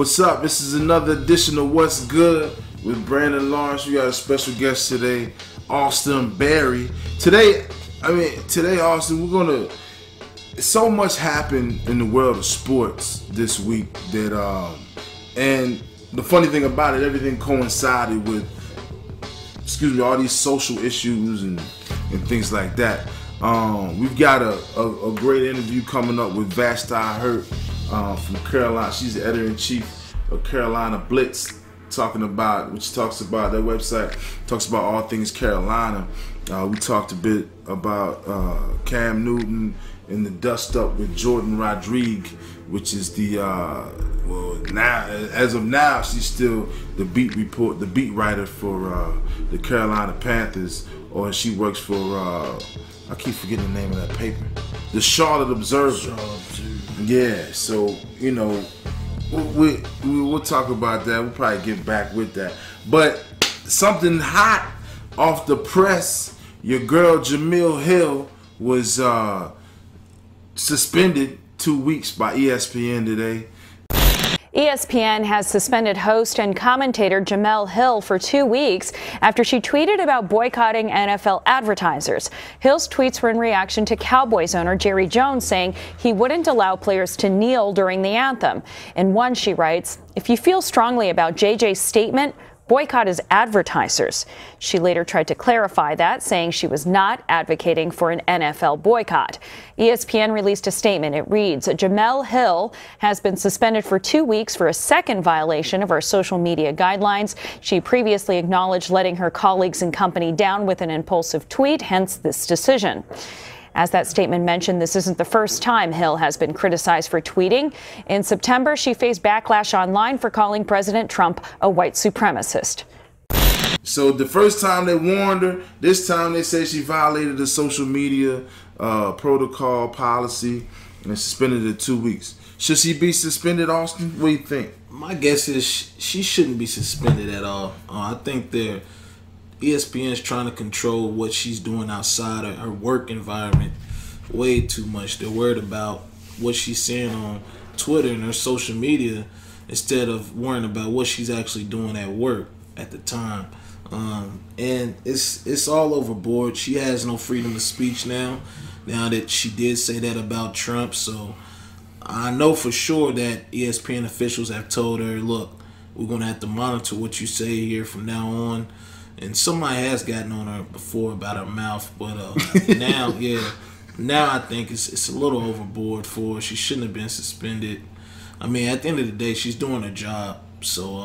What's up? This is another edition of What's Good with Brandon Lawrence. We got a special guest today, Austin Berry. Today, Austin, we're gonna. So much happened in the world of sports this week that, and the funny thing about it, everything coincided with, all these social issues and things like that. We've got a great interview coming up with Vashti Hurt from Carolina. She's the editor-in-chief of Carolina Blitz, which talks about their website, talks about all things Carolina. We talked a bit about Cam Newton and the dust up with Jordan Rodriguez, which is the as of now, she's still the beat writer for the Carolina Panthers, or she works for I keep forgetting the name of that paper, the Charlotte Observer. Yeah, so we'll talk about that. We'll probably get back with that. But something hot off the press: your girl Jemele Hill was suspended 2 weeks by ESPN today. ESPN has suspended host and commentator Jemele Hill for 2 weeks after she tweeted about boycotting NFL advertisers. Hill's tweets were in reaction to Cowboys owner Jerry Jones saying he wouldn't allow players to kneel during the anthem. In one, she writes, "If you feel strongly about JJ's statement, boycott his advertisers." She later tried to clarify that, saying she was not advocating for an NFL boycott. ESPN released a statement. It reads, "Jemele Hill has been suspended for 2 weeks for a second violation of our social media guidelines. She previously acknowledged letting her colleagues and company down with an impulsive tweet, hence this decision." As that statement mentioned, this isn't the first time Hill has been criticized for tweeting. In September, she faced backlash online for calling President Trump a white supremacist. So the first time they warned her, this time they say she violated the social media protocol policy and suspended her 2 weeks. Should she be suspended, Austin? What do you think? My guess is she shouldn't be suspended at all. I think ESPN is trying to control what she's doing outside of her work environment way too much. They're worried about what she's saying on Twitter and her social media instead of worrying about what she's actually doing at work at the time. And it's all overboard. She has no freedom of speech now that she did say that about Trump. So I know for sure that ESPN officials have told her, look, we're going to have to monitor what you say here from now on. And somebody has gotten on her before about her mouth, but now I think it's a little overboard for her. She shouldn't have been suspended. I mean, at the end of the day, she's doing her job, so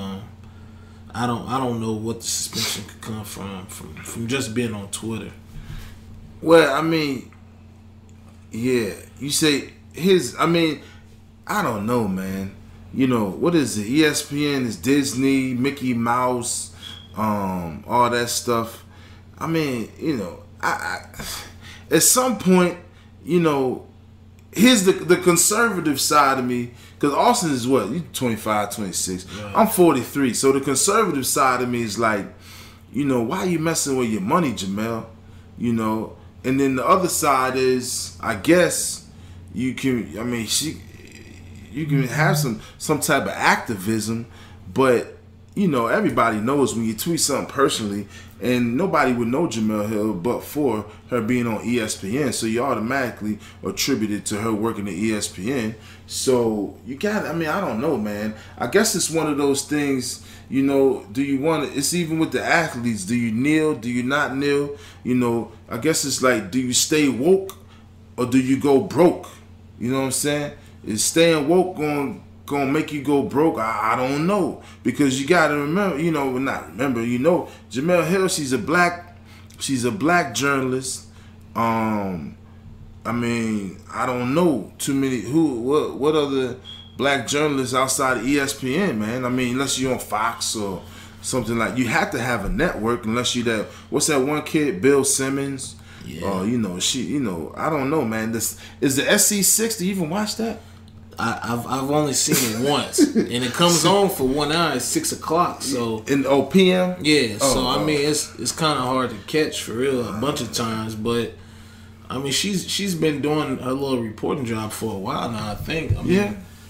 I don't know what the suspension could come from just being on Twitter. Well, I mean, yeah, you say I don't know, man. What is it? ESPN is Disney, Mickey Mouse. All that stuff. I mean, I at some point, here's the conservative side of me, because Austin is what? You 25, 26. Yeah. I'm 43. So the conservative side of me is like, why are you messing with your money, Jemele? And then the other side is, I guess, you can have some type of activism, but everybody knows when you tweet something personally, and nobody would know Jemele Hill but for her being on ESPN, so you automatically attribute it to her working at ESPN. So you got, I don't know, man. I guess it's one of those things, do you want to, it's even with the athletes, do you kneel, do you not kneel? I guess it's like, do you stay woke or do you go broke? You know what I'm saying? Is staying woke gonna make you go broke? I don't know, because you gotta remember, Jemele Hill, she's a black journalist. I don't know too many what other black journalists outside of ESPN, man. Unless you're on Fox or something like, you have to have a network, unless you that, what's that one kid, Bill Simmons? Yeah. I don't know, man. This is the SC6. Do you even watch that? I've only seen it once, and it comes on for 1 hour at 6 o'clock. So PM. Yeah. It's kind of hard to catch for real a bunch of times, but she's been doing her little reporting job for a while now, I think.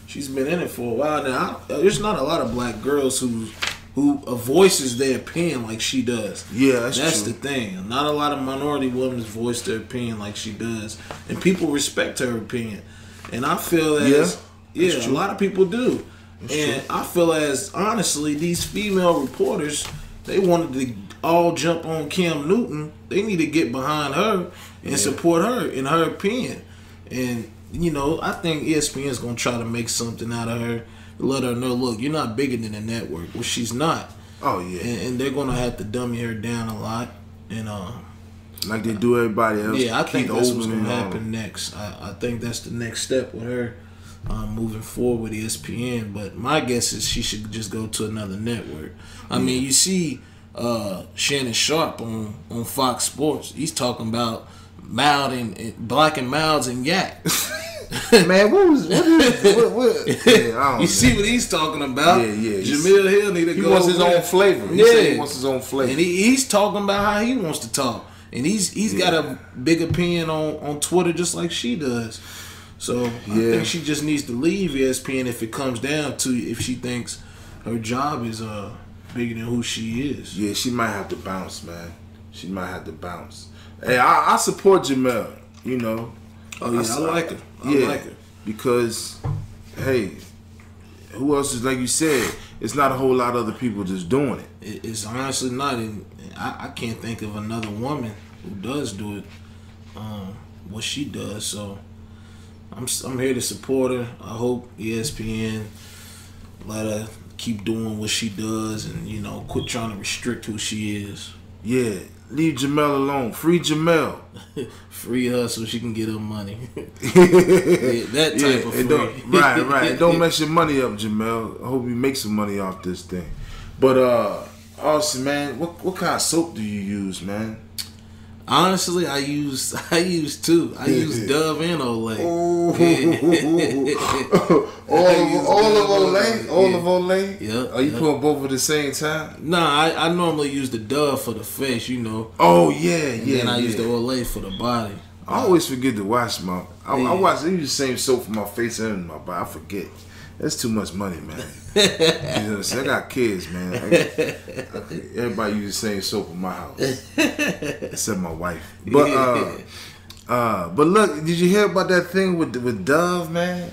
She's been in it for a while now. There's not a lot of black girls who voices their opinion like she does. Yeah, that's true. the thing. Not a lot of minority women voice their opinion like she does, and people respect her opinion. And I feel as a lot of people do. And I feel as honestly, these female reporters, they wanted to all jump on Cam Newton. They need to get behind her and support her in her opinion. And you know, I think ESPN is gonna try to make something out of her. Let her know, look, you're not bigger than the network. Well, she's not. Oh yeah. And they're gonna have to dummy her down a lot. And like they do everybody else. Yeah, I think that's what's gonna happen next. I think that's the next step with her moving forward with ESPN. But my guess is she should just go to another network. I mean, you see Shannon Sharp on Fox Sports. He's talking about mild and black and milds and yak. Man, what? Yeah, I don't you see what he's talking about? Yeah. Jemele Hill need to go. He wants his own flavor. He wants his own flavor. And he's talking about how he wants to talk. And he's got a big opinion on Twitter just like she does. So I think she just needs to leave ESPN if it comes down to if she thinks her job is bigger than who she is. Yeah, she might have to bounce, man. She might have to bounce. Hey, I support Jemele, you know. Oh yeah, I like her. I like her. Because, hey, who else is, like you said, it's not a whole lot of other people just doing it. It's honestly not. And I can't think of another woman who does do it, what she does. So I'm here to support her. I hope ESPN let her keep doing what she does and, you know, quit trying to restrict who she is. Yeah. Leave Jemele alone. Free Jemele. Free her so she can get her money. That type of free. Right. Don't mess your money up, Jemele. I hope you make some money off this thing. But Austin, man, what kind of soap do you use, man? Honestly, I use two. I use Dove and Olay. All of Olay. Yeah. Are you putting both at the same time? Nah, I normally use the Dove for the face, you know. Oh yeah. And I use the Olay for the body. I always forget to wash my. I use the same soap for my face and my body. I forget. That's too much money, man. You know what I'm saying? I got kids, man. Everybody uses the same soap in my house, except my wife. But look, did you hear about that thing with Dove, man?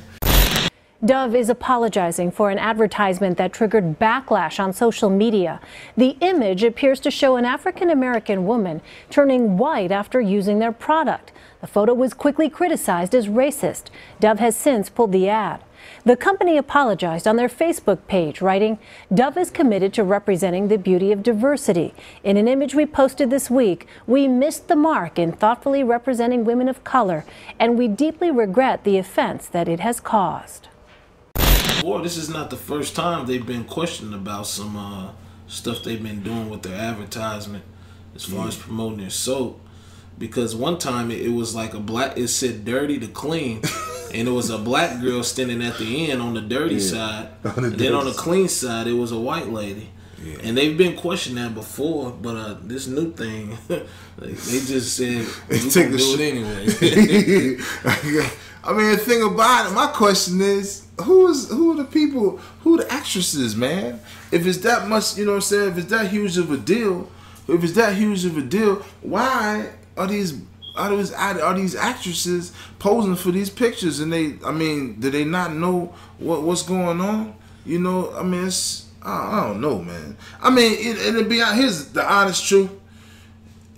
Dove is apologizing for an advertisement that triggered backlash on social media. The image appears to show an African-American woman turning white after using their product. The photo was quickly criticized as racist. Dove has since pulled the ad. The company apologized on their Facebook page, writing, "Dove is committed to representing the beauty of diversity. In an image we posted this week, we missed the mark in thoughtfully representing women of color, and we deeply regret the offense that it has caused." Boy, this is not the first time they've been questioned about some stuff they've been doing with their advertisement as far as promoting their soap. Because one time it was like it said dirty to clean. And it was a black girl standing at the end on the dirty side. And then on the clean side, it was a white lady. Yeah. And they've been questioning that before, but this new thing, they just said, we can do it anyway. I mean, the thing about it, my question is, who are the people, who are the actresses, man? If it's that much, you know what I'm saying, if it's that huge of a deal, why are these actresses posing for these pictures? And do they not know what's going on? You know, I mean, I don't know, man. I mean, here's the honest truth.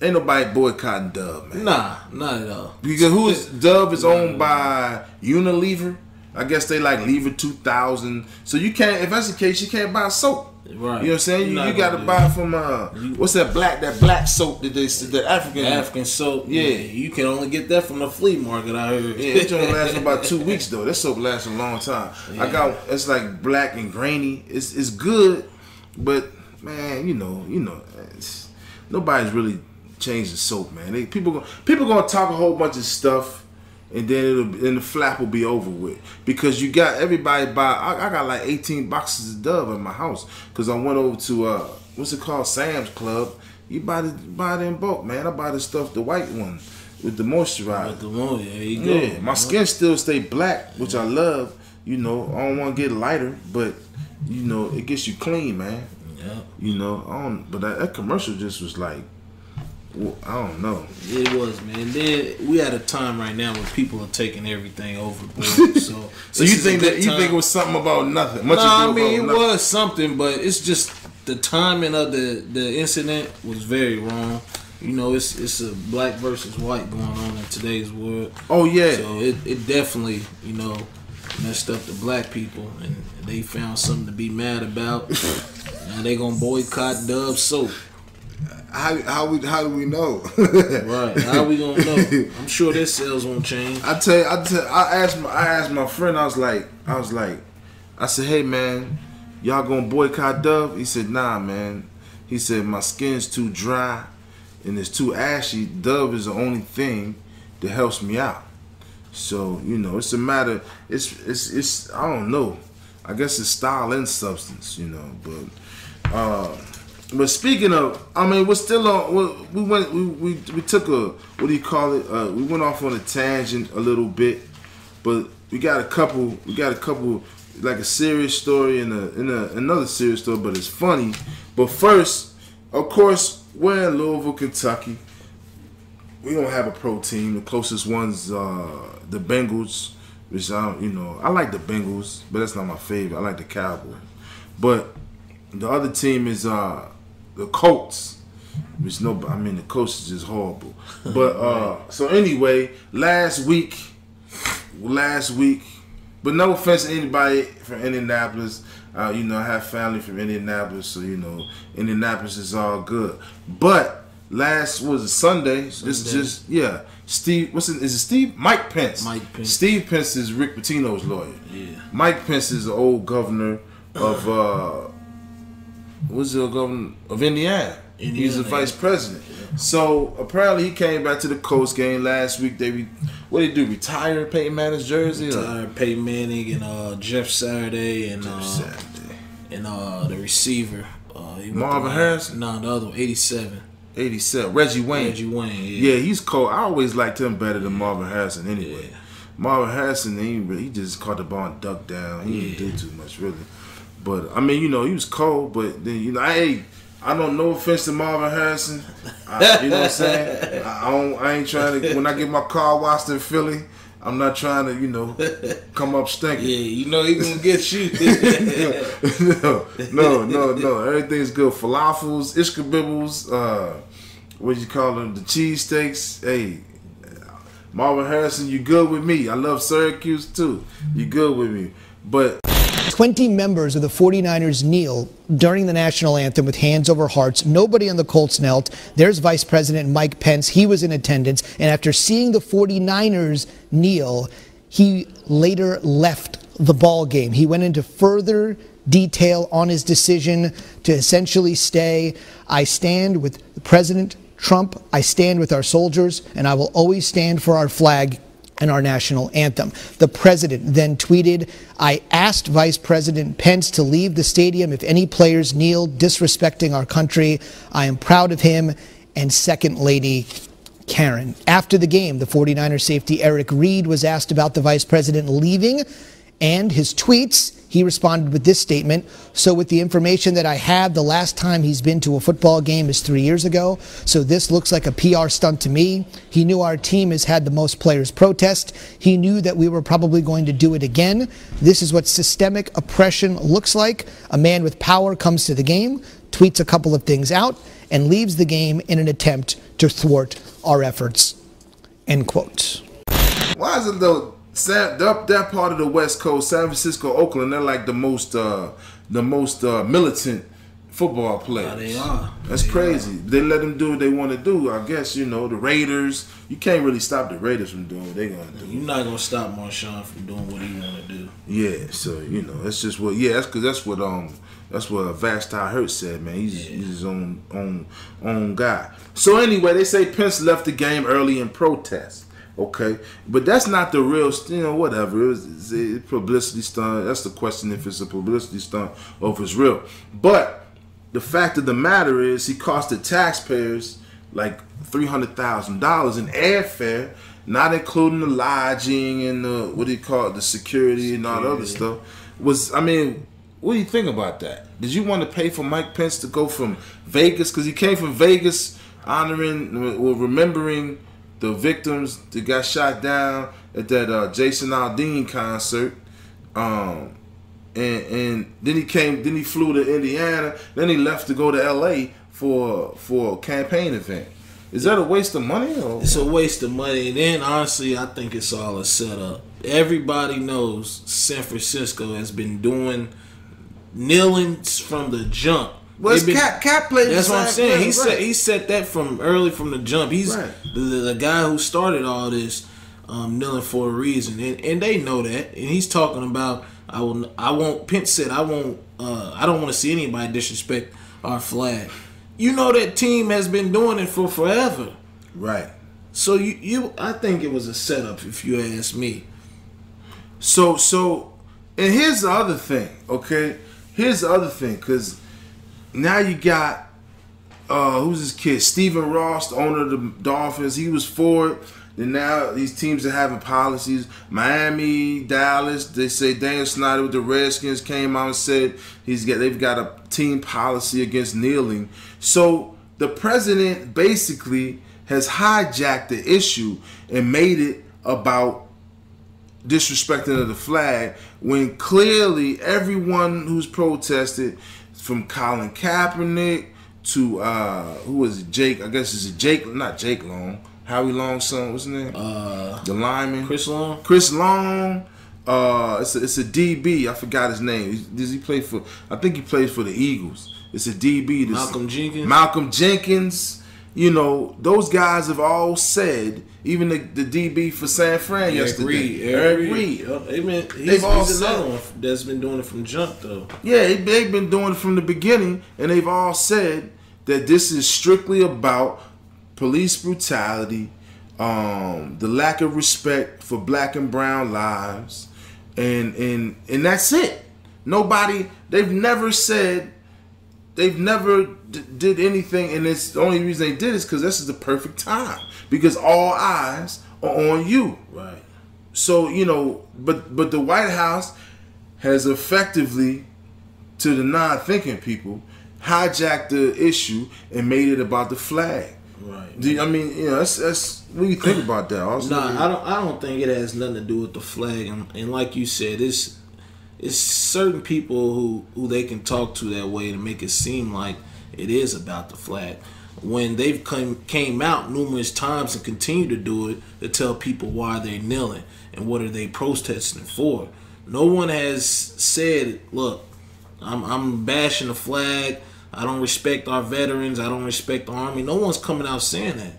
Ain't nobody boycotting Dove, man. Nah, not at all. Because Dove is owned by Unilever. I guess they like Lever 2000. So you can't, if that's the case, you can't buy soap. Right. You know what I'm saying? You got to buy from what's that black soap that African soap? Yeah, you can only get that from the flea market, I heard. Yeah, it's only lasts about 2 weeks though. That soap lasts a long time. Yeah. It's like black and grainy. It's good, but man, you know, nobody's really changed the soap, man. People gonna talk a whole bunch of stuff. And then the flap will be over with, because you got everybody buy. I got like 18 boxes of Dove in my house because I went over to what's it called, Sam's Club. You buy it in bulk, man. I buy the stuff, the white one with the moisturizer. There you go. Yeah, my skin still stay black, which I love, you know, I don't want to get lighter, but you know, it gets you clean, man. Yeah. You know, but that commercial just was like, well, I don't know. It was, man. Then we at a time right now where people are taking everything overboard. So you think it was something about nothing? No, I mean it was something, but it's just the timing of the incident was very wrong. You know, it's a black versus white going on in today's world. Oh yeah. So it definitely, you know, messed up the black people, and they found something to be mad about. Now they gonna boycott Dove soap. How do we know? Right? How we gonna know? I'm sure their sales won't change. I asked my friend. I said, hey man, y'all gonna boycott Dove? He said, nah man. He said my skin's too dry and it's too ashy. Dove is the only thing that helps me out. So you know, it's a matter. It's I don't know. I guess it's style and substance, you know. But speaking of, I mean, we're still on. We took a, what do you call it? We went off on a tangent a little bit, but we got a couple, like a serious story and another serious story, but it's funny. But first, of course, we're in Louisville, Kentucky. We don't have a pro team. The closest one's the Bengals, which I like the Bengals, but that's not my favorite. I like the Cowboys. But the other team is the Colts, which the coach is just horrible. But so anyway, last week, but no offense to anybody from Indianapolis. I have family from Indianapolis, so Indianapolis is all good. But Sunday. Steve, is it Steve? Mike Pence. Steve Pence is Rick Pitino's lawyer. Yeah. Mike Pence is the old governor of governor of Indiana. He's the vice president. Yeah. So apparently he came back to the Colts game last week. What did they do? Retire Peyton Manning's jersey? Retired Peyton Manning and Jeff Saturday and the receiver. Marvin Harrison? No, the other one, 87. Reggie Wayne. Yeah, he's cold. I always liked him better than Marvin Harrison anyway. Yeah. Marvin Harrison, he just caught the ball and ducked down. He didn't do too much, really. But, I mean, he was cold, but then, I don't know offense to Marvin Harrison. You know what I'm saying? I ain't trying to, when I get my car washed in Philly, I'm not trying to, come up stinking. Yeah, he gonna get you. No. Everything's good. Falafels, ishkabibbles, what you call them? The cheesesteaks. Hey, Marvin Harrison, you good with me. I love Syracuse too. You good with me. But 20 members of the 49ers kneel during the national anthem with hands over hearts. Nobody on the Colts knelt. There's Vice President Mike Pence. He was in attendance. And after seeing the 49ers kneel, he later left the ball game. He went into further detail on his decision to essentially stay. I stand with President Trump. I stand with our soldiers, and I will always stand for our flag and our national anthem. The president then tweeted, I asked Vice President Pence to leave the stadium if any players kneel disrespecting our country. I am proud of him. And Second Lady Karen. After the game, the 49ers safety Eric Reed was asked about the vice president leaving and his tweets. He responded with this statement. So with the information that I have, the last time he's been to a football game is 3 years ago. So this looks like a PR stunt to me. He knew our team has had the most players protest. He knew that we were probably going to do it again. This is what systemic oppression looks like. A man with power comes to the game, tweets a couple of things out, and leaves the game in an attempt to thwart our efforts. End quote. Why is it though? That part of the West Coast, San Francisco, Oakland, they're like the most militant football players. Yeah, they are. That's crazy. They let them do what they want to do. I guess the Raiders. You can't really stop the Raiders from doing what they're gonna do. You're not gonna stop Marshawn from doing what he want to do. Yeah. So that's just what. Yeah. That's what Vashti Hurt said, man. He's his own guy. So anyway, they say Pence left the game early in protest. Okay, but that's not the real, whatever. It's a publicity stunt. That's the question, if it's a publicity stunt or if it's real. But the fact of the matter is, he cost the taxpayers like $300,000 in airfare not including the lodging and the, what do you call it, the security and all the other stuff, was, I mean, what do you think about that? Did you want to pay for Mike Pence to go from Vegas, because he came from Vegas honoring or remembering the victims that got shot down at that Jason Aldean concert, and then he flew to Indiana, then he left to go to LA for a campaign event. Is that a waste of money? Or? It's a waste of money, and then honestly, I think it's all a setup. Everybody knows San Francisco has been doing kneelings from the jump. Well, Cap played. That's what I'm saying. He set that from the jump. He's right. the guy who started all this kneeling for a reason, and they know that. And he's talking about I won't. Pence said I don't want to see anybody disrespect our flag. You know that team has been doing it for forever. Right. So I think it was a setup, if you ask me. So, and here's the other thing. Okay, here's the other thing, because now you got who's this kid? Stephen Ross, the owner of the Dolphins. He was for it. Then now these teams are having policies. Miami, Dallas. They say Daniel Snyder with the Redskins came out and said they've got a team policy against kneeling. So the president basically has hijacked the issue and made it about disrespecting of the flag, when clearly everyone who's protested, from Colin Kaepernick to who was it? Jake? I guess it's not Jake Long. Howie Long's son, what's his name? The lineman. Chris Long. Chris Long. It's a DB. I forgot his name. Does he play for? I think he plays for the Eagles. It's a DB. Malcolm Jenkins. You know, those guys have all said. Even the DB for San Fran yesterday. Eric Reed. He's another one that's been doing it from jump, though. Yeah, they've been doing it from the beginning, and they've all said that this is strictly about police brutality, the lack of respect for black and brown lives, and that's it. They've never did anything, and it's the only reason they did is because this is the perfect time, because all eyes are on you. Right. So, you know, but the White House has effectively, to the non-thinking people, hijacked the issue and made it about the flag. Right. I mean, you know, that's what do you think about that? Also, I don't think it has nothing to do with the flag, and like you said, it's certain people who they can talk to that way to make it seem like it is about the flag, when they've came out numerous times and continue to do it to tell people why they're kneeling and what are they protesting for. No one has said, look, I'm bashing the flag, I don't respect our veterans, I don't respect the Army. No one's coming out saying that.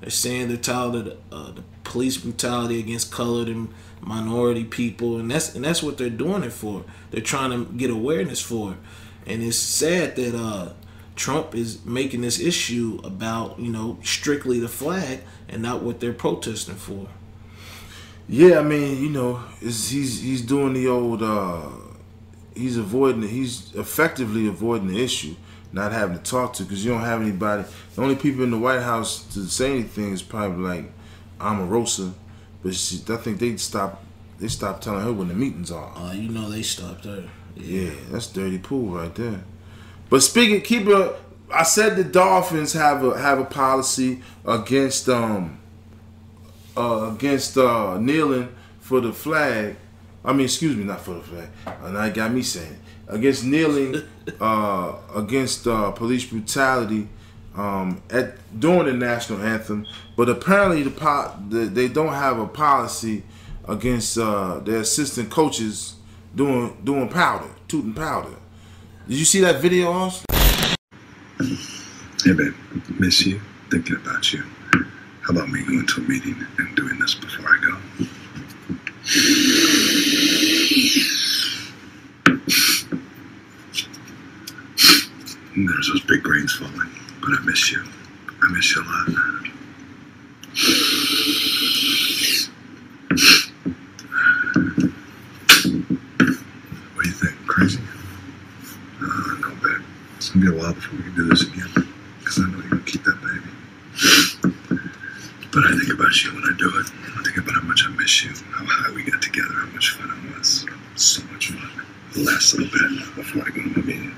They're saying they're tired of the police brutality against colored and minority people, and that's what they're doing it for. They're trying to get awareness for it. And it's sad that Trump is making this issue about, you know, strictly the flag and not what they're protesting for. Yeah, I mean, you know, he's doing the old he's effectively avoiding the issue, not having to talk to, because you don't have anybody. The only people in the White House to say anything is probably like Omarosa, but I think they stopped telling her when the meetings are. You know, they stopped her. Yeah, that's dirty pool right there. But I said the Dolphins have a policy against kneeling for the flag. I mean, excuse me, not for the flag. Now it got me saying it. Against kneeling, against police brutality during the national anthem. But apparently they don't have a policy against their assistant coaches doing powder, tooting powder. Did you see that video, Austin? Hey, babe, miss you, thinking about you. How about me going to a meeting and doing this before I go? There's those big rains falling, but I miss you. I miss you a lot. What do you think? Crazy? No, babe. It's gonna be a while before we can do this again, because I know you're gonna keep that baby. But I think about you when I do it. promise you how high we got together, how much fun it was. So much fun. The last little bit before I go to my meeting.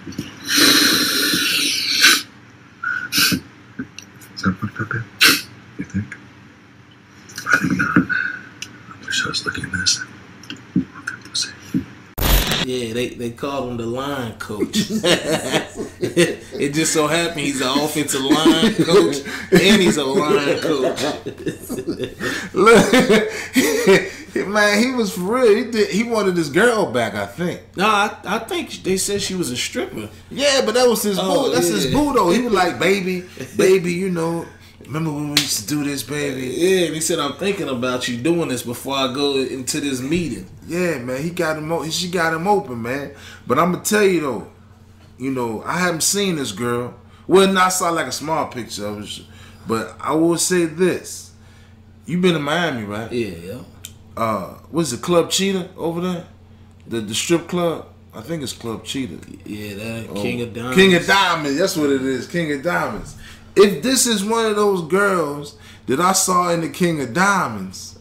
Is that fucked up, yet? You think? I think not. I wish I was looking at this. Fuck that pussy. Yeah, they called him the line coach. It just so happened he's an offensive line coach and he's a line coach. Look, man, he was for real. He wanted his girl back, I think. No, I think they said she was a stripper. Yeah, but that was his boo. That's his boo, though. He was like, baby, you know, remember when we used to do this, baby? Yeah, and he said, I'm thinking about you doing this before I go into this meeting. Yeah, man, she got him open, man. But I'm gonna tell you though, you know, I haven't seen this girl. Well, I saw like a small picture of her, but I will say this: you been in Miami, right? Yeah. What's it, Club Cheetah over there? The strip club? I think it's Club Cheetah. Yeah, that King of Diamonds. King of Diamonds, that's what it is. King of Diamonds. If this is one of those girls that I saw in the King of Diamonds,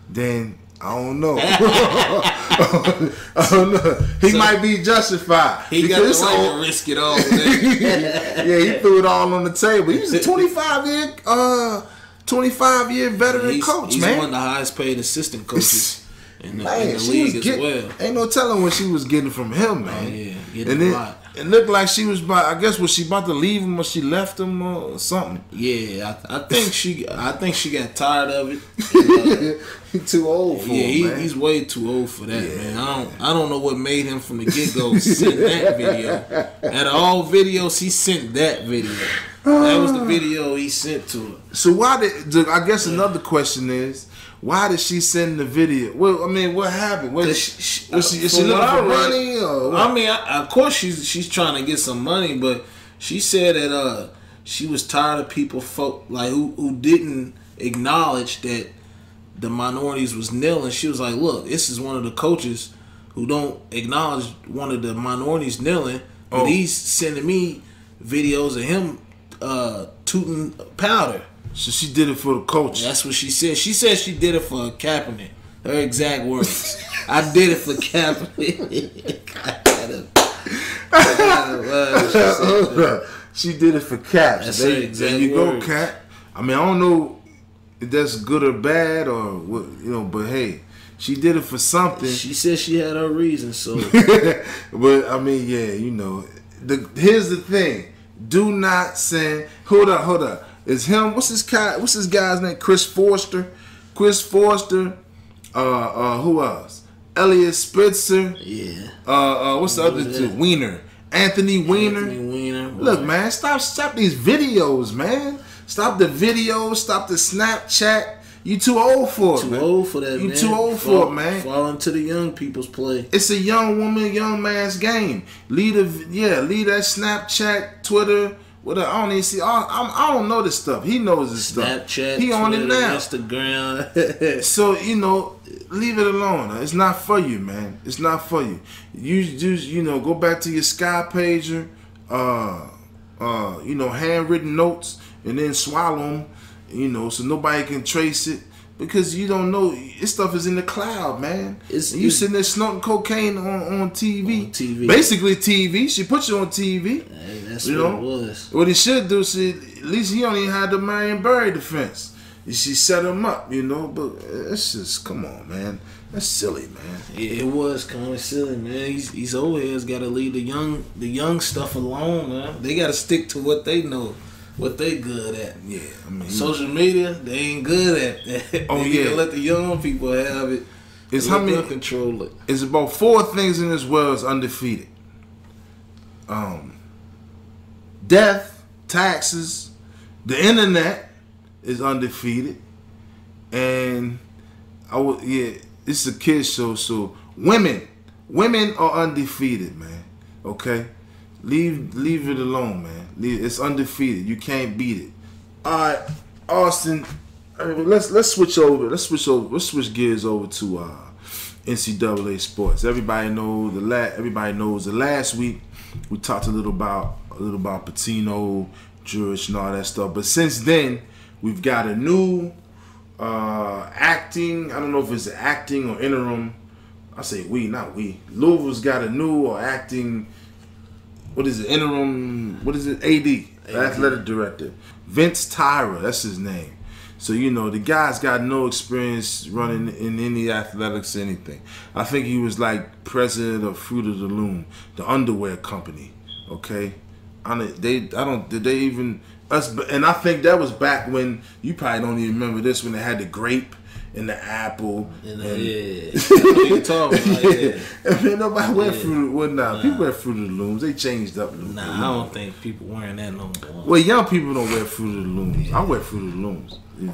then I don't know. I don't know. He might be justified. He got the right to risk it all. Yeah, he threw it all on the table. He was a 25-year veteran coach, he's man. He's one of the highest paid assistant coaches in the she league as well. Ain't no telling what she was getting from him, man. Oh, yeah, getting a lot. It looked like she was was she about to leave him or she left him or something? Yeah, I think she got tired of it. He's too old for it, man. He's way too old for that, man. I don't know what made him from the get-go send that video. Out of all videos, he sent that video. That was the video he sent to her. So I guess another question is, why did she send the video? Well, I mean, what happened? Is she looking for money? Or what? I mean, of course she's trying to get some money, but she said that she was tired of people who didn't acknowledge that the minorities was kneeling. She was like, look, this is one of the coaches who don't acknowledge one of the minorities kneeling, but he's sending me videos of him tooting powder. So she did it for the coach. That's what she said. She said she did it for Kaepernick. Her exact words. I did it for Kaepernick. She did it for Cap. That's There you go, Cap. I mean, I don't know if that's good or bad or what, you know, but hey, she did it for something. She said she had her reasons, so. But I mean, yeah, you know, here's the thing: do not send. Hold up. It's him. What's this guy's name? Chris Forster. Who else? Elliot Spitzer. Yeah. What's the other two? Anthony Weiner. Look, man, stop these videos, man. Stop the videos. Stop the Snapchat. You too old for it, man. Too old for that, man. You too old for it, man. Fall into the young people's play. It's a young woman, young man's game. Lead that Snapchat, Twitter. I don't even see. I don't know this stuff. He knows this stuff. Snapchat, he on Twitter, it now. Instagram. So you know, leave it alone. It's not for you, man. It's not for you. You just go back to your Sky pager, handwritten notes, and then swallow them. So nobody can trace it. Because you don't know, this stuff is in the cloud, man. You sitting there snorting cocaine on TV. On TV. Basically TV. She put you on TV. Hey, that's what it was. What he should do, at least he only had the Marion Barry defense. She set him up, but it's just, come on, man. That's silly, man. Yeah, it was kind of silly, man. These old heads got to leave the young stuff alone, man. They got to stick to what they know. What they good at. Yeah, I mean, social media, they ain't good at that. Oh, they need to let the young people have it. It's how many control it. It's about 4 things in this world is undefeated. Death, taxes, the internet is undefeated, and it's a kids show, so women are undefeated, man. Okay. Leave it alone, man. It's undefeated. You can't beat it. All right, Austin. Let's switch over. Let's switch gears over to NCAA sports. Everybody knows the last week we talked a little about Pitino, Jurich, and all that stuff. But since then, we've got a new acting. I don't know if it's acting or interim. I say we, not we. Louisville's got a new or acting. What is it? Interim. What is it? AD. Athletic director. Vince Tyra. That's his name. So, you know, the guy's got no experience running in any athletics or anything. I think he was like president of Fruit of the Loom, the underwear company. Okay? And I think that was back when, you probably don't even remember this, when they had the grape and the apple. Yeah. That's what you talking about, yeah. I mean, nobody wear Fruit. Well, nah, people wear Fruit of the Looms. They changed up. Nah, I don't think people wearing that no more. Well, young people don't wear Fruit of the Looms. Yeah. I wear Fruit of the Looms. You know,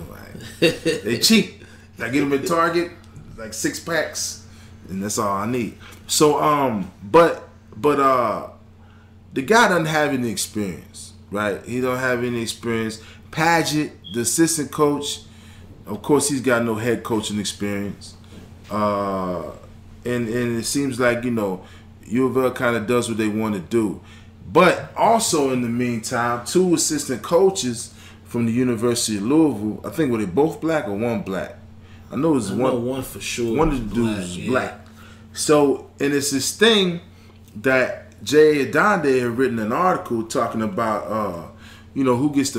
they cheap. I get them at Target, like 6 packs, and that's all I need. So, but the guy doesn't have any experience, right? He don't have any experience. Padgett, the assistant coach, of course, he's got no head coaching experience. And it seems like, you know, U of L kind of does what they want to do. But also in the meantime, 2 assistant coaches from the University of Louisville, I think, were they both black or one black? I know it was one for sure. One of the dudes was black. So, and it's this thing that Jay Adonde had written an article talking about, you know, who gets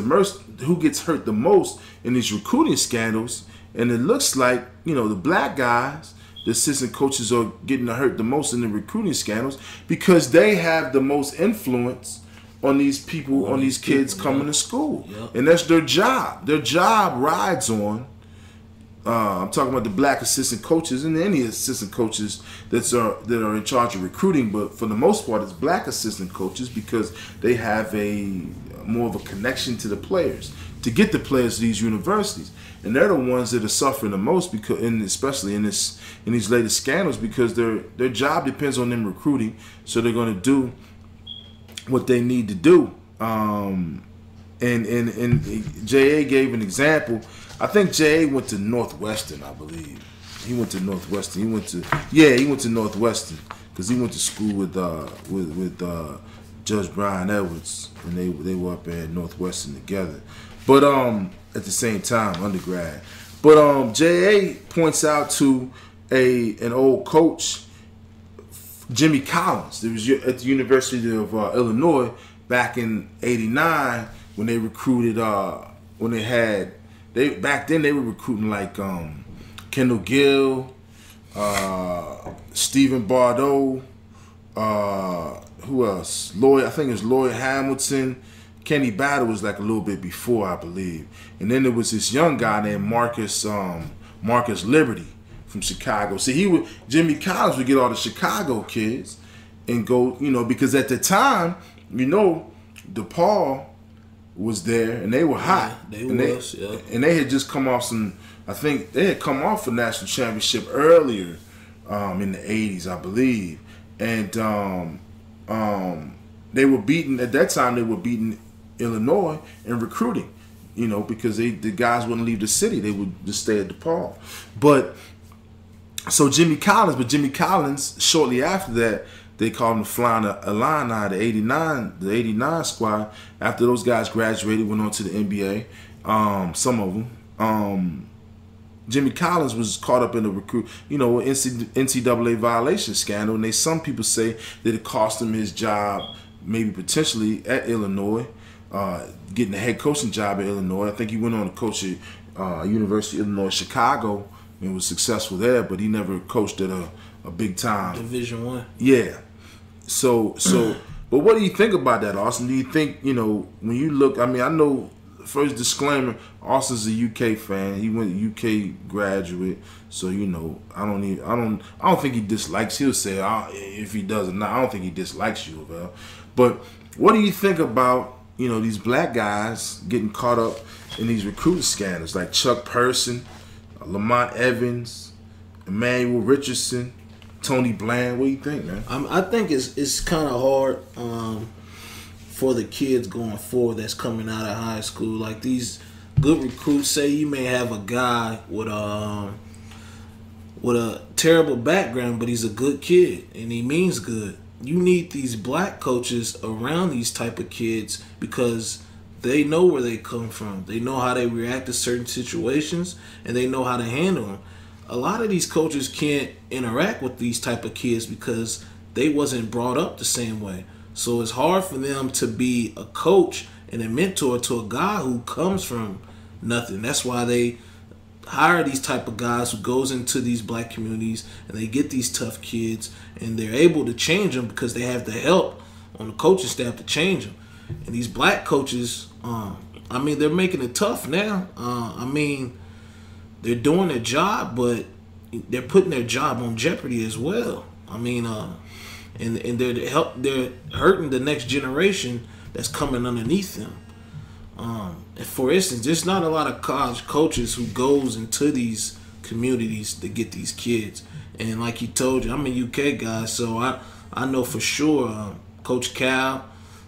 hurt the most in these recruiting scandals, and it looks like, you know, the black guys, the assistant coaches, are getting hurt the most in the recruiting scandals because they have the most influence on these people, on these kids coming to school, and that's their job. Their job rides on. I'm talking about the black assistant coaches and any assistant coaches that are in charge of recruiting, but for the most part, it's black assistant coaches because they have more of a connection to the players to get the players to these universities, and they're the ones that are suffering the most because, and especially in these latest scandals, because their job depends on them recruiting, so they're going to do what they need to do. And J.A. gave an example. I think J.A. went to Northwestern, I believe. He went to Northwestern. He went to Northwestern because he went to school with Judge Brian Edwards, and they were up at Northwestern together. But at the same time, undergrad. But J.A. points out to an old coach, Jimmy Collins. There was at the University of Illinois back in '89 when they recruited. Back then they were recruiting like Kendall Gill, Stephen Bardo, who else? I think it was Lloyd Hamilton. Kenny Battle was like a little bit before, I believe. And then there was this young guy named Marcus Liberty from Chicago. See, Jimmy Collins would get all the Chicago kids and go, you know, because at the time, you know, DePaul was there and they were hot. And they had just come off I think they had come off a national championship earlier in the 80s, I believe. And they were beating, at that time, they were beating Illinois in recruiting, you know, because the guys wouldn't leave the city. They would just stay at DePaul. So Jimmy Collins, shortly after that, they called him the Flying Illini, the 89 squad. After those guys graduated, went on to the NBA, some of them. Jimmy Collins was caught up in a NCAA violation scandal, and some people say that it cost him his job, maybe potentially at Illinois, getting a head coaching job at Illinois. I think he went on to coach at University of Illinois Chicago and was successful there, but he never coached at a big time Division I. Yeah. So, but what do you think about that, Austin? Do you think, you know, when you look? I mean, I know. First disclaimer: Austin's a UK fan. He went UK graduate, so you know, I don't think he dislikes. He'll say if he does or not. I don't think he dislikes U of L. But what do you think about, you know, these black guys getting caught up in these recruiting scandals like Chuck Person, Lamont Evans, Emmanuel Richardson, Tony Bland? What do you think, man? I think it's kind of hard for the kids going forward that's coming out of high school. Like these good recruits, say you may have a guy with a terrible background, but he's a good kid and he means good. You need these black coaches around these type of kids because they know where they come from. They know how they react to certain situations, and they know how to handle them. A lot of these coaches can't interact with these type of kids because they wasn't brought up the same way. So it's hard for them to be a coach and a mentor to a guy who comes from nothing. That's why they hire these type of guys who goes into these black communities and they get these tough kids and they're able to change them because they have the help on the coaching staff to change them. And these black coaches, I mean, they're making it tough now. I mean, they're doing their job, but they're putting their job on jeopardy as well. I mean, and they're hurting the next generation that's coming underneath them. And for instance, there's not a lot of college coaches who goes into these communities to get these kids. And like he told you, I'm a UK guy, so I know for sure Coach Cal,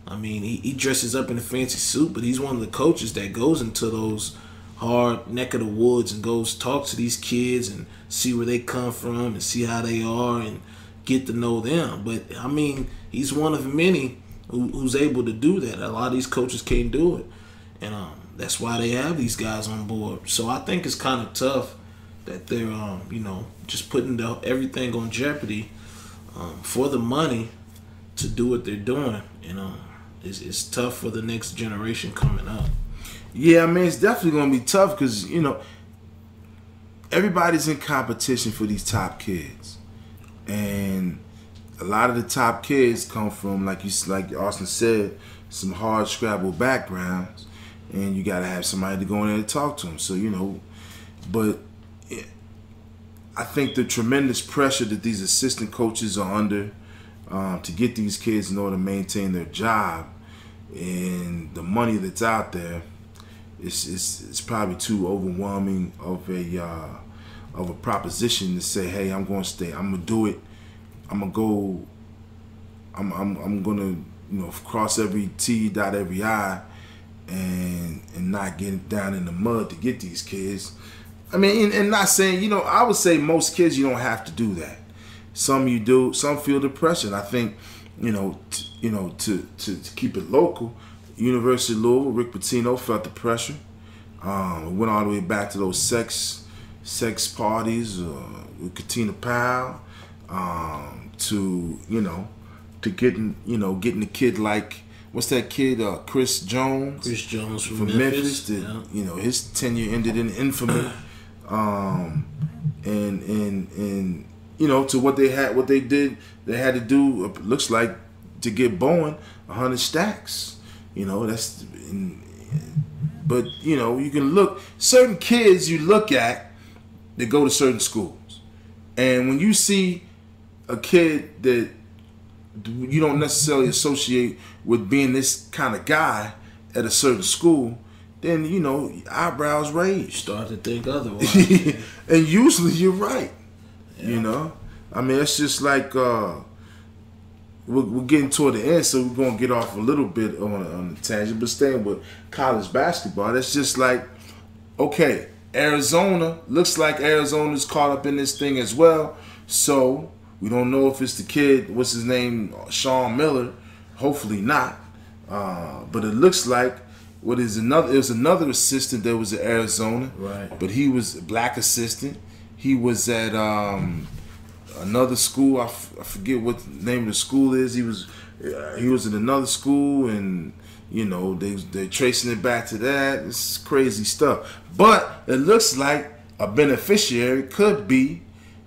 I mean, he dresses up in a fancy suit, but he's one of the coaches that goes into those hard neck of the woods and goes talk to these kids and see where they come from and see how they are and get to know them. But, I mean, he's one of many who's able to do that. A lot of these coaches can't do it. And that's why they have these guys on board. So I think it's kind of tough that they're, just putting everything on jeopardy for the money to do what they're doing. It's tough for the next generation coming up. Yeah, I mean, it's definitely going to be tough because, everybody's in competition for these top kids. And a lot of the top kids come from, like Austin said, some hard scrabble backgrounds. And you got to have somebody to go in there and talk to them. So, but I think the tremendous pressure that these assistant coaches are under to get these kids in order to maintain their job and the money that's out there, it's probably too overwhelming of a proposition to say, hey, I'm going to stay. I'm going to do it. I'm going to go. I'm going to cross every T, dot every I, and not get down in the mud to get these kids. I mean, and not saying, I would say most kids you don't have to do that. Some you do. Some feel the pressure. And I think, to keep it local, University of Louisville, Rick Pitino felt the pressure. It went all the way back to those sex parties with Katina Powell, to getting the kid like, what's that kid? Chris Jones. Chris Jones from Memphis. His tenure ended in infamy. To what they did, they had to do. It looks like to get Bowen 100 stacks. But you can look certain kids you look at that go to certain schools, and when you see a kid that you don't necessarily associate with being this kind of guy at a certain school, then eyebrows raise. Start to think otherwise. And usually you're right. Yeah. I mean, it's just like we're getting toward the end, so we're gonna get off a little bit on the tangent, but staying with college basketball, that's just like, okay, Arizona looks like Arizona's caught up in this thing as well. So we don't know if it's the kid, what's his name, Sean Miller. Hopefully not. But it looks like it was another assistant that was at Arizona. Right. But he was a black assistant. He was at another school. I forget what the name of the school is. He was at another school, and they're tracing it back to that. It's crazy stuff. But it looks like a beneficiary could be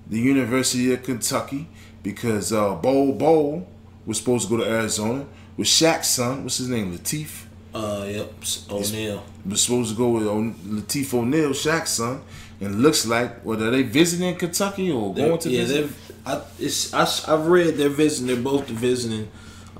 the University of Kentucky, because Bowl was supposed to go to Arizona with Shaq's son. What's his name? Latif. Yep, O'Neal. Was supposed to go with Latif O'Neal, Shaq's son. And it looks like, are they visiting Kentucky or going to visit? I've read they're visiting. They're both visiting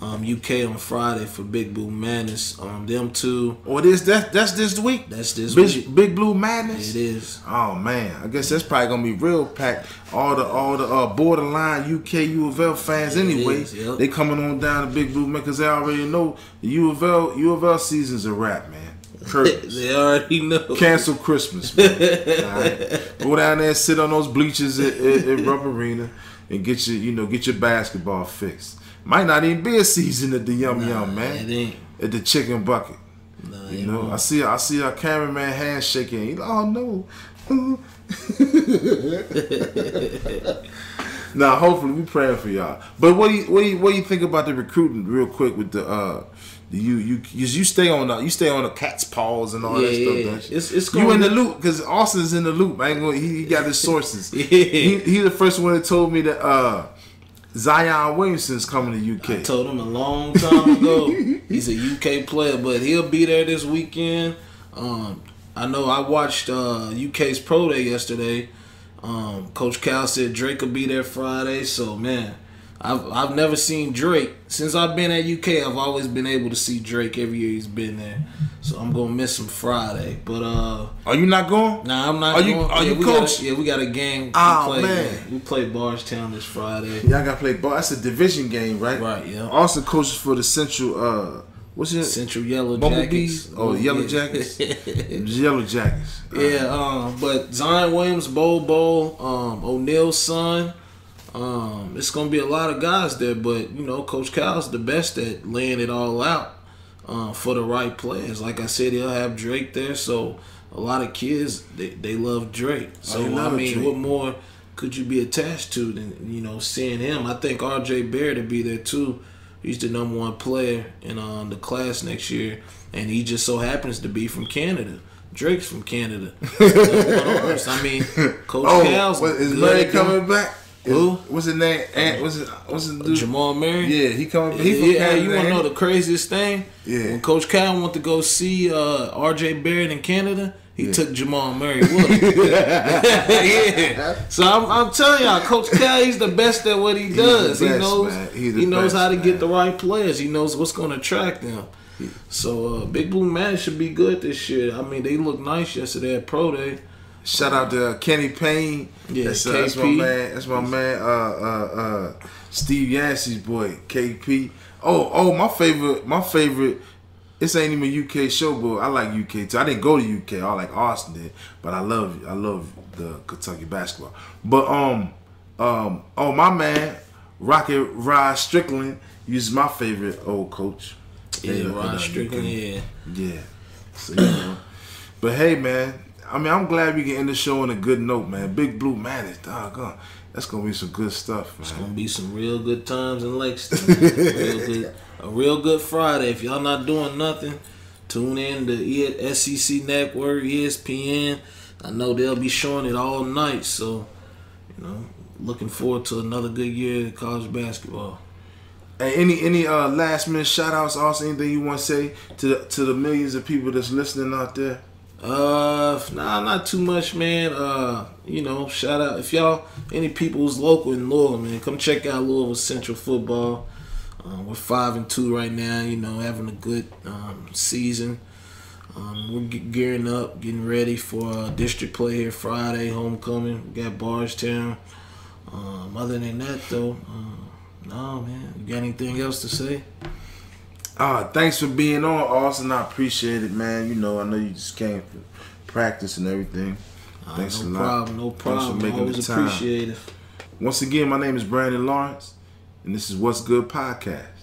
UK on Friday for Big Blue Madness. Them two. Oh, it is. That's this week. That's this week. Big Blue Madness. It is. Oh man, I guess that's probably gonna be real packed. All the borderline UK U of L fans anyway. Yep. They coming on down to Big Blue Madness because they already know the U of L season's a wrap, man. They already know. Cancel Christmas, man. All right. Go down there and sit on those bleachers at Rupp Arena and get your basketball fixed. Might not even be a season at the Yum, man. It ain't. At the Chicken Bucket. Nah, you know, I see our cameraman hand shaking. He's like, oh no. Nah, hopefully we praying for y'all. But what do you think about the recruiting, real quick, with you stay on the cat's paws and all that stuff. Don't you? It's you in the loop because Austin's in the loop. He got his sources. He the first one that told me that Zion Williamson's coming to UK. I told him a long time ago. He's a UK player, but he'll be there this weekend. I know I watched UK's Pro Day yesterday. Coach Cal said Drake will be there Friday. So, man, I've never seen Drake. Since I've been at UK, I've always been able to see Drake every year he's been there. So I'm going to miss him Friday. But are you not going? Nah, I'm not going. Are you coach? We got a game. Man. We play Bardstown this Friday. Y'all got to play ball. That's a division game, right? Right, yeah. Austin coaches for the Central, what's it? Central Yellow Bumblebees? Jackets. Oh, Yellow Jackets? Yellow Jackets. Yeah, but Zion Williams, Bowl, O'Neal's son. It's going to be a lot of guys there, but, you know, Coach Cal's the best at laying it all out for the right players. Like I said, he'll have Drake there, so a lot of kids, they love Drake. So, Drake. What more could you be attached to than, you know, seeing him? I think R.J. Barrett will be there, too. He's the number one player in the class next year, and he just so happens to be from Canada. Drake's from Canada. I mean, Coach Cal's is Murray coming back? Who? What's his name? What's his dude? Jamal Murray? Yeah, he coming. He from Canada. You want to know the craziest thing? Yeah. When Coach Cal went to go see R.J. Barrett in Canada, he took Jamal Murray with him. Yeah. So I'm telling y'all, Coach Cal, he's the best at what he does. He knows how to get the right players. He knows what's going to attract them. So Big Blue Man should be good this year. I mean, they looked nice yesterday at Pro Day. Shout out to Kenny Payne. Yeah, that's KP. my man. That's my man. Steve Yancey's boy, KP. Oh, my favorite. This ain't even a UK show, but I like UK too. I didn't go to UK. I like Austin did, but I love the Kentucky basketball. But my man, Rocket Rod Strickland, he's my favorite old coach. Yeah, Rod Strickland. Yeah. So, you know. But hey, man. I mean, I'm glad we can end the show on a good note, man. Big Blue Man is doggone. That's gonna be some good stuff, man. It's gonna be some real good times in Lexington. A real good Friday. If y'all not doing nothing, tune in to SEC Network, ESPN. I know they'll be showing it all night. So, you know, looking forward to another good year of college basketball. Hey, any last minute shout outs, also anything you want to say to the millions of people that's listening out there? Not too much, man. You know, shout out if y'all any people who's local in Louisville, man, come check out Louisville Central football. We're 5-2 right now. You know, having a good season. We're gearing up, getting ready for district play here Friday, homecoming. We got Bardstown. Other than that, though, no, man. You got anything else to say? Thanks for being on, Austin. I appreciate it, man. You know, I know you just came for practice and everything. Thanks a lot. No problem. Thanks for making Always the time. appreciate it. Once again, my name is Brandon Lawrence, and this is What's Good Podcast.